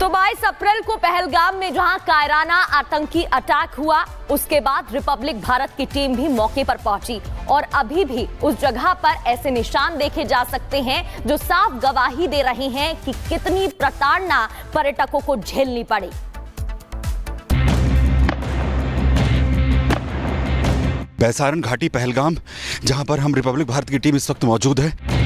तो 22 अप्रैल को पहलगाम में जहां कायराना आतंकी अटैक हुआ, उसके बाद रिपब्लिक भारत की टीम भी मौके पर पहुंची और अभी भी उस जगह पर ऐसे निशान देखे जा सकते हैं जो साफ गवाही दे रहे हैं कि कितनी प्रताड़ना पर्यटकों को झेलनी पड़ी। बैसारन घाटी पहलगाम, जहां पर हम रिपब्लिक भारत की टीम इस वक्त मौजूद है।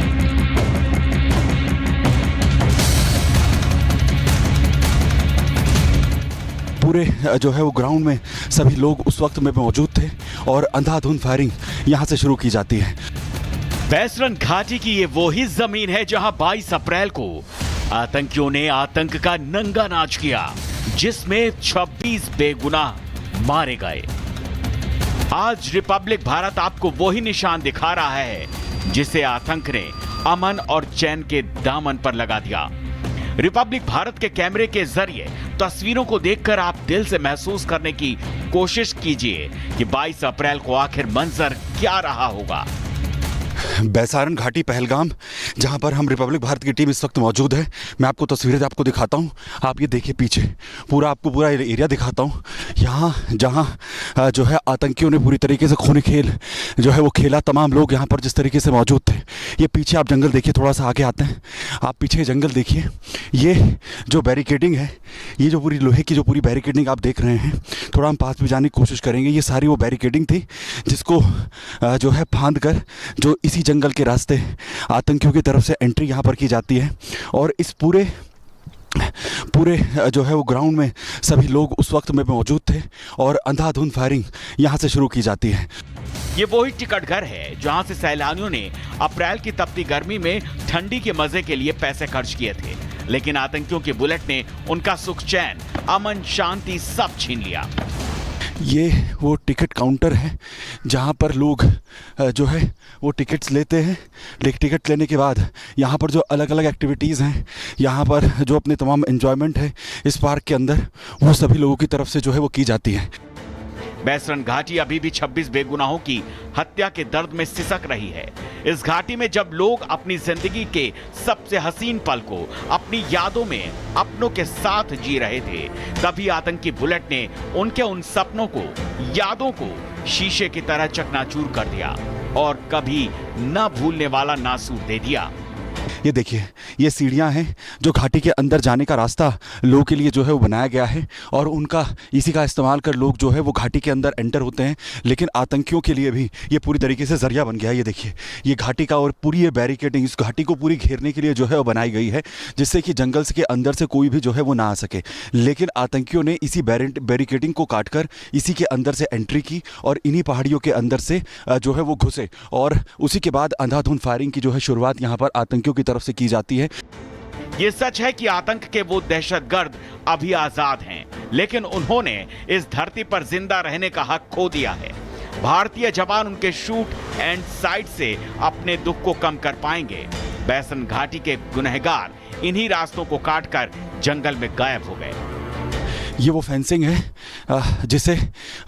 पूरे जो है वो ग्राउंड में सभी लोग उस वक्त में मौजूद थे और अंधाधुंध फायरिंग यहां से शुरू की जाती है। बैसरन घाटी की ये वही जमीन है जहां 22 अप्रैल को आतंकियों ने आतंक का नंगा नाच किया, जिसमें 26 बेगुनाह मारे गए। आज रिपब्लिक भारत आपको वही निशान दिखा रहा है जिसे आतंक ने अमन और चैन के दामन पर लगा दिया। रिपब्लिक भारत के कैमरे के जरिए तस्वीरों को देखकर आप दिल से महसूस करने की कोशिश कीजिए कि 22 अप्रैल को आखिर मंजर क्या रहा होगा। बैसारन घाटी पहलगाम, जहां पर हम रिपब्लिक भारत की टीम इस वक्त मौजूद है। मैं आपको तस्वीरें आपको दिखाता हूं, आप ये देखिए पीछे आपको पूरा एरिया दिखाता हूं। यहाँ जहां जो है आतंकियों ने पूरी तरीके से खूनी खेल जो है वो खेला, तमाम लोग यहाँ पर जिस तरीके से मौजूद थे। ये पीछे आप जंगल देखिए, थोड़ा सा आगे आते हैं, आप पीछे जंगल देखिए। ये जो बैरिकेडिंग है, ये जो पूरी लोहे की जो पूरी बैरिकेडिंग आप देख रहे हैं, थोड़ा हम पास भी जाने की कोशिश करेंगे। ये सारी वो बैरिकेडिंग थी जिसको जो है फांद कर जो इसी जंगल के रास्ते आतंकियों की तरफ से एंट्री यहाँ पर की जाती है। और इस पूरे जो है वो ग्राउंड में सभी लोग उस वक्त में मौजूद थे और अंधाधुंध फायरिंग यहाँ से शुरू की जाती है। ये वही टिकट घर है जहां से सैलानियों ने अप्रैल की तपती गर्मी में ठंडी के मजे के लिए पैसे खर्च किए थे, लेकिन आतंकियों के बुलेट ने उनका सुख चैन, अमन, शांति सब छीन लिया। ये वो टिकट काउंटर है जहाँ पर लोग जो है वो टिकट्स लेते हैं। टिकट लेने के बाद यहाँ पर जो अलग अलग एक्टिविटीज़ हैं, यहाँ पर जो अपने तमाम एंजॉयमेंट है इस पार्क के अंदर, वो सभी लोगों की तरफ से जो है वो की जाती है। बैसरन घाटी अभी भी 26 बेगुनाहों की हत्या के दर्द में सिसक रही है। इस घाटी में जब लोग अपनी जिंदगी के सबसे हसीन पल को अपनी यादों में अपनों के साथ जी रहे थे, तभी आतंकी बुलेट ने उनके उन सपनों को, यादों को शीशे की तरह चकनाचूर कर दिया और कभी न भूलने वाला नासूर दे दिया। ये देखिए, ये सीढ़ियां हैं जो घाटी के अंदर जाने का रास्ता लोगों के लिए जो है वो बनाया गया है और उनका इसी का इस्तेमाल कर लोग जो है वो घाटी के अंदर एंटर होते हैं। लेकिन आतंकियों के लिए भी ये पूरी तरीके से जरिया बन गया है। ये देखिए, ये घाटी का और पूरी ये बैरिकेडिंग इस घाटी को पूरी घेरने के लिए जो है वो बनाई गई है, जिससे कि जंगल के अंदर से कोई भी जो है वो ना आ सके। लेकिन आतंकियों ने इसी बैरिकेडिंग को काट कर इसी के अंदर से एंट्री की और इन्हीं पहाड़ियों के अंदर से जो है वो घुसे और उसी के बाद अंधाधुंध फायरिंग की जो है शुरुआत यहाँ पर आतंकियों की तरफ से की जाती है। ये सच है कि आतंक के वो दहशतगर्द अभी आजाद हैं, लेकिन उन्होंने इस धरती पर जिंदा रहने का हक खो दिया है। भारतीय जवान उनके शूट एंड साइड से अपने दुख को कम कर पाएंगे। बैसरन घाटी के गुनहगार इन्हीं रास्तों को काटकर जंगल में गायब हो गए। ये वो फेंसिंग है जिसे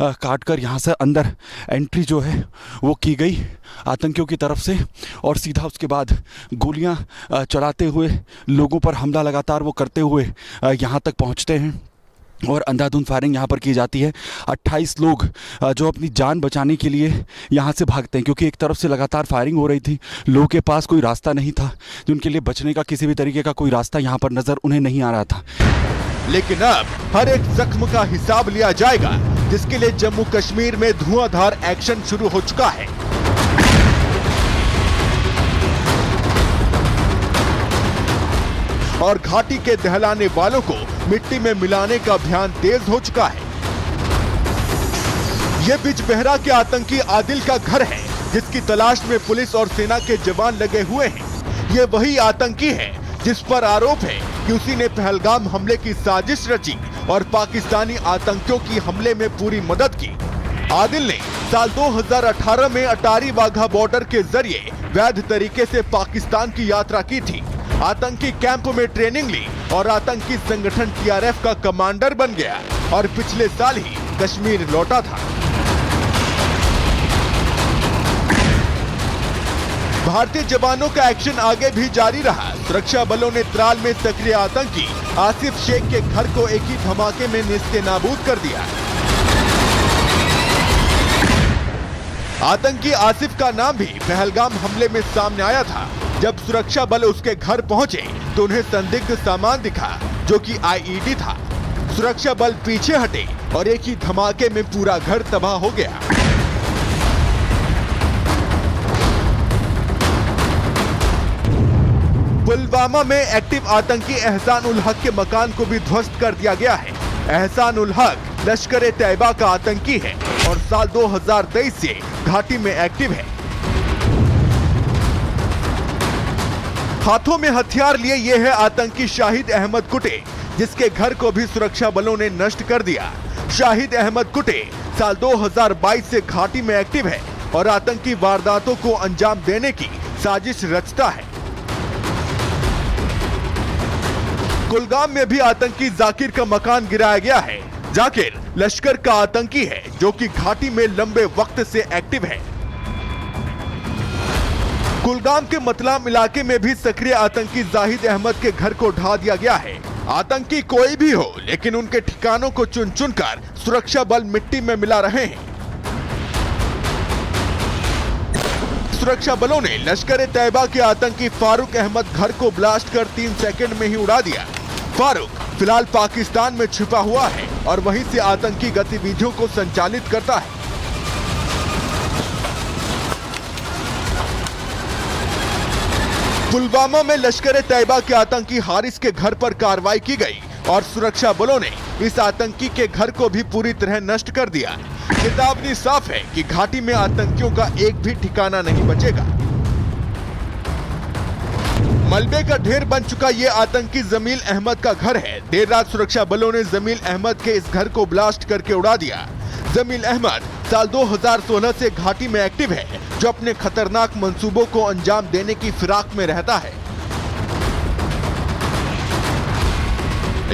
काटकर यहाँ से अंदर एंट्री जो है वो की गई आतंकियों की तरफ से और सीधा उसके बाद गोलियाँ चलाते हुए लोगों पर हमला लगातार वो करते हुए यहाँ तक पहुँचते हैं और अंधाधुंध फायरिंग यहाँ पर की जाती है। 28 लोग जो अपनी जान बचाने के लिए यहाँ से भागते हैं, क्योंकि एक तरफ से लगातार फायरिंग हो रही थी, लोगों के पास कोई रास्ता नहीं था, जिनके लिए बचने का किसी भी तरीके का कोई रास्ता यहाँ पर नज़र उन्हें नहीं आ रहा था। लेकिन अब हर एक जख्म का हिसाब लिया जाएगा, जिसके लिए जम्मू कश्मीर में धुआंधार एक्शन शुरू हो चुका है। और घाटी के दहलाने वालों को मिट्टी में मिलाने का अभियान तेज हो चुका है। ये बिजबेहरा के आतंकी आदिल का घर है, जिसकी तलाश में पुलिस और सेना के जवान लगे हुए हैं। ये वही आतंकी है जिस पर आरोप है कि उसी ने पहलगाम हमले की साजिश रची और पाकिस्तानी आतंकियों की हमले में पूरी मदद की। आदिल ने साल 2018 में अटारी वाघा बॉर्डर के जरिए वैध तरीके से पाकिस्तान की यात्रा की थी, आतंकी कैंप में ट्रेनिंग ली और आतंकी संगठन TRF का कमांडर बन गया और पिछले साल ही कश्मीर लौटा था। भारतीय जवानों का एक्शन आगे भी जारी रहा। सुरक्षा बलों ने त्राल में सक्रिय आतंकी आसिफ शेख के घर को एक ही धमाके में नेस्तनाबूद कर दिया। आतंकी आसिफ का नाम भी पहलगाम हमले में सामने आया था। जब सुरक्षा बल उसके घर पहुंचे तो उन्हें संदिग्ध सामान दिखा जो कि आईईडी था। सुरक्षा बल पीछे हटे और एक ही धमाके में पूरा घर तबाह हो गया। पुलवामा में एक्टिव आतंकी एहसान उल हक के मकान को भी ध्वस्त कर दिया गया है। एहसान उल हक लश्कर तैयबा का आतंकी है और साल 2023 से घाटी में एक्टिव है। हाथों में हथियार लिए ये है आतंकी शाहिद अहमद कुटे, जिसके घर को भी सुरक्षा बलों ने नष्ट कर दिया। शाहिद अहमद कुटे साल 2022 से घाटी में एक्टिव है और आतंकी वारदातों को अंजाम देने की साजिश रचता है। कुलगाम में भी आतंकी जाकिर का मकान गिराया गया है। जाकिर लश्कर का आतंकी है जो कि घाटी में लंबे वक्त से एक्टिव है। कुलगाम के मतलाम इलाके में भी सक्रिय आतंकी जाहिद अहमद के घर को ढा दिया गया है। आतंकी कोई भी हो, लेकिन उनके ठिकानों को चुन चुनकर सुरक्षा बल मिट्टी में मिला रहे हैं। सुरक्षा बलों ने लश्कर तैयबा के आतंकी फारूक अहमद घर को ब्लास्ट कर 3 सेकंड में ही उड़ा दिया। फारूक फिलहाल पाकिस्तान में छिपा हुआ है और वहीं से आतंकी गतिविधियों को संचालित करता है। पुलवामा में लश्कर तैयबा के आतंकी हारिस के घर पर कार्रवाई की गई और सुरक्षा बलों ने इस आतंकी के घर को भी पूरी तरह नष्ट कर दिया। चेतावनी साफ है कि घाटी में आतंकियों का एक भी ठिकाना नहीं बचेगा। मलबे का ढेर बन चुका ये आतंकी जमील अहमद का घर है। देर रात सुरक्षा बलों ने जमील अहमद के इस घर को ब्लास्ट करके उड़ा दिया। जमील अहमद साल 2016 से घाटी में एक्टिव है, जो अपने खतरनाक मंसूबों को अंजाम देने की फिराक में रहता है।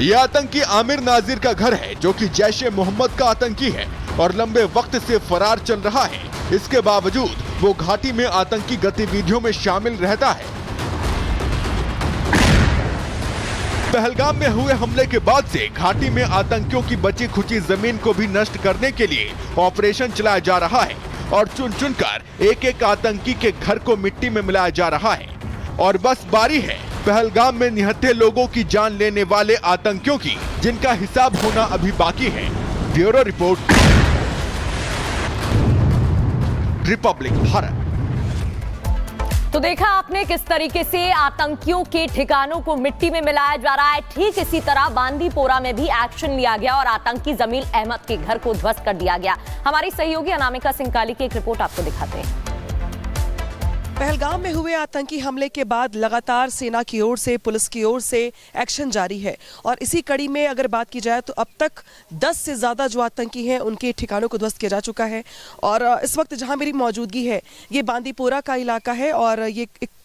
यह आतंकी आमिर नाजिर का घर है, जो कि जैश-ए मोहम्मद का आतंकी है और लंबे वक्त से फरार चल रहा है। इसके बावजूद वो घाटी में आतंकी गतिविधियों में शामिल रहता है। पहलगाम में हुए हमले के बाद से घाटी में आतंकियों की बची खुची जमीन को भी नष्ट करने के लिए ऑपरेशन चलाया जा रहा है और चुन चुनकर एक एक आतंकी के घर को मिट्टी में मिलाया जा रहा है। और बस बारी है पहलगाम में निहत्थे लोगों की जान लेने वाले आतंकियों की, जिनका हिसाब होना अभी बाकी है। Bureau report, Republic Bharat. तो देखा आपने किस तरीके से आतंकियों के ठिकानों को मिट्टी में मिलाया जा रहा है। ठीक इसी तरह बांदीपोरा में भी एक्शन लिया गया और आतंकी जमील अहमद के घर को ध्वस्त कर दिया गया। हमारी सहयोगी अनामिका सिंकाली की एक रिपोर्ट आपको दिखाते हैं। पहलगाम में हुए आतंकी हमले के बाद लगातार सेना की ओर से, पुलिस की ओर से एक्शन जारी है और इसी कड़ी में अगर बात की जाए तो अब तक 10 से ज़्यादा जो आतंकी हैं उनके ठिकानों को ध्वस्त किया जा चुका है। और इस वक्त जहां मेरी मौजूदगी है ये बांदीपोरा का इलाका है और ये एक